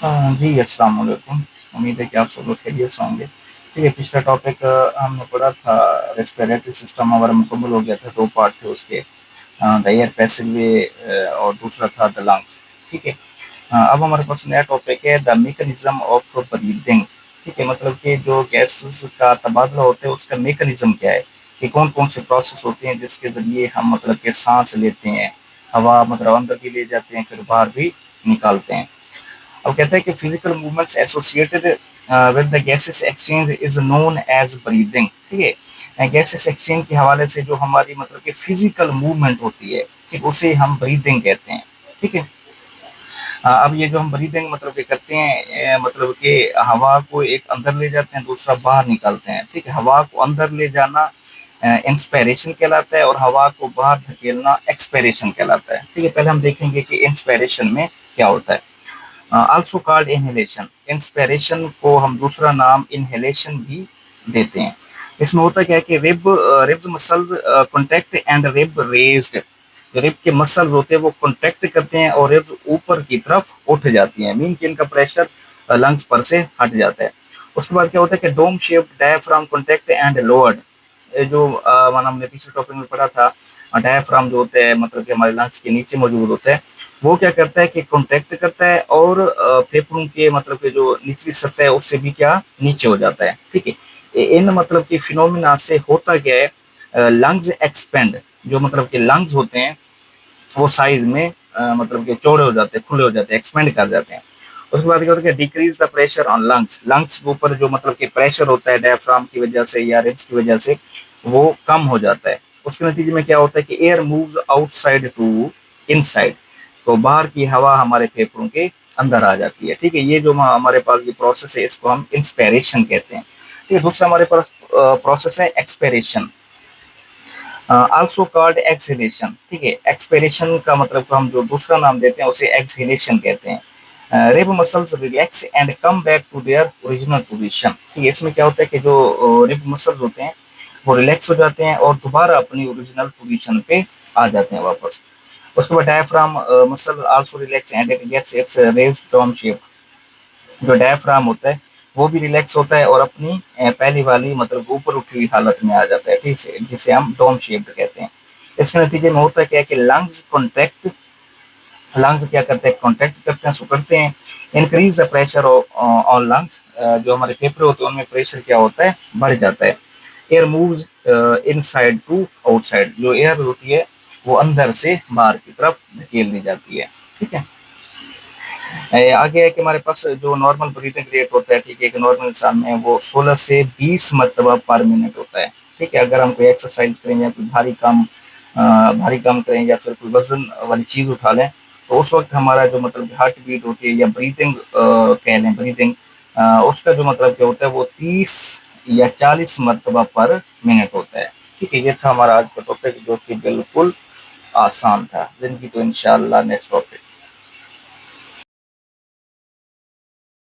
जी, अस्सलाम वालेकुम। उम्मीद है कि आप सब लोग खैरियत से होंगे। ठीक है, पिछला टॉपिक हमने पढ़ा था, रेस्पिरेटरी सिस्टम हमारा मुकम्मल हो गया था, 2 पार्ट थे उसके। द एयर पैसेजवे और दूसरा था द लंग्स। ठीक है। अब हमारे पास नया टॉपिक है द मैकेनिज़्म ऑफ ब्रीथिंग। ठीक है, मतलब कि जो गैसेज़ का तबादला होता है उसका मैकेनिज़्म क्या है, कि कौन-कौन से प्रोसेस होते हैं जिसके ज़रिए हम मतलब कि साँस लेते हैं, हवा मतलब अंदर भी ले जाते हैं, फिर बाहर भी निकालते हैं। अब कहता है कि physical movements associated with the gases exchange is known as breathing. ठीक है, गैसेस एक्सचेंज के हवाले से जो हमारी मतलब कि फिजिकल मूवमेंट होती है, ठीक, उसे हम ब्रीदिंग कहते हैं। ठीक है। अब ये जो हम ब्रीदिंग मतलब कि करते हैं, मतलब कि हवा को एक अंदर ले जाते हैं, दूसरा बाहर निकालते हैं। ठीक है, हवा को अंदर ले जाना इंस्पायरेशन कहलाता है और हवा को बाहर धकेलना एक्सपायरेशन कहलाता है। ठीक है, पहले हम देखेंगे कि इंस्पायरेशन में क्या होता है। Also called inhalation. इंस्पिरेशन को हम दूसरा नाम इनहेलेशन भी देते हैं। इसमें होता क्या है कि ribs muscles contact and rib raised. जो रिब के मसल्स होते हैं वो कॉन्टैक्ट करते हैं और रिब्स ऊपर की तरफ उठ जाती हैं, मीन कि इनका प्रेशर लंग्स पर से हट जाता है। उसके बाद क्या होता है कि dome shape diaphragm contact and lowered. जो माना हमने पिछले टॉपिक में पढ़ा था, डायफ्राम जो होते हैं मतलब कि हमारे लंग्स के नीचे मौजूद होते हैं, वो क्या करता है कि कॉन्टैक्ट करता है और फेफड़ों के मतलब के जो निचली सतह है उससे भी क्या नीचे हो जाता है। ठीक है, इन मतलब कि फिनोमिना से होता क्या है, लंग्स एक्सपेंड। जो मतलब के लंग्स होते हैं वो साइज में मतलब के चौड़े हो जाते हैं, खुले हो जाते हैं, एक्सपेंड कर जाते हैं। उसके बाद क्या होता है, decrease the pressure on lungs. Lungs के ऊपर जो मतलब कि प्रेशर होता है डायफ्राम की वजह से या रिब्स की वजह से, वो कम हो जाता है। उसके नतीजे में क्या होता है कि air moves outside to inside. तो बाहर की हवा हमारे फेफड़ों के अंदर आ जाती है। ठीक है, ये जो हमारे पास ये प्रोसेस है इसको हम इंस्पायरेशन कहते हैं। ठीक है, दूसरा हमारे पास प्रोसेस है एक्सपेरेशन, आल्सो कॉल्ड एक्सहेलेशन। ठीक है, एक्सपेरेशन का मतलब को हम जो दूसरा नाम देते हैं उसे एक्सहेलेशन कहते हैं। Rib muscles relax and come back to their original position. ठीक है, इसमें क्या होता है कि जो रिब मसल्स होते हैं वो रिलैक्स हो जाते हैं और दोबारा अपनी ओरिजिनल पोजीशन पे आ जाते हैं वापस। उसके बाद diaphragm muscle also relax and it gets its raised dome shape. जो डायफ्राम होता है वो भी रिलैक्स होता है और अपनी पहली वाली मतलब ऊपर उठी हुई हालत में आ जाता है। ठीक है, जिसे हम डोम शेप्ड कहते हैं। इसके नतीजे में होता क्या है कि लंग्स क्या करते हैं, कॉन्ट्रैक्ट करते हैं, सुकड़ते हैं। Increase the pressure on lungs. जो हमारे फेफड़े होते हैं उनमें प्रेशर क्या होता है, बढ़ जाता है। Air moves inside to outside. जो एयर होती है वो अंदर से बाहर की तरफ धकेल दी जाती है। ठीक है। आगे है कि हमारे पास जो नॉर्मल ब्रीथिंग रेट होता है, ठीक है, एक नॉर्मल इंसान में वो 16 से 20 मरतबा पर मिनट होता है। ठीक है, अगर हम कोई एक्सरसाइज करें या कोई भारी काम करें या फिर कोई वजन वाली चीज उठा लें, तो उस वक्त हमारा जो मतलब हार्ट बीट होती है या ब्रीथिंग कह लें ब्रीथिंग, उसका जो मतलब क्या होता है वो 30 या 40 मरतबा पर मिनट होता है। ठीक है, ये था हमारा आज का टॉपिक जो कि बिल्कुल आसान था। जिंदगी तो इंशाल्लाह नेक्स्ट टॉपिक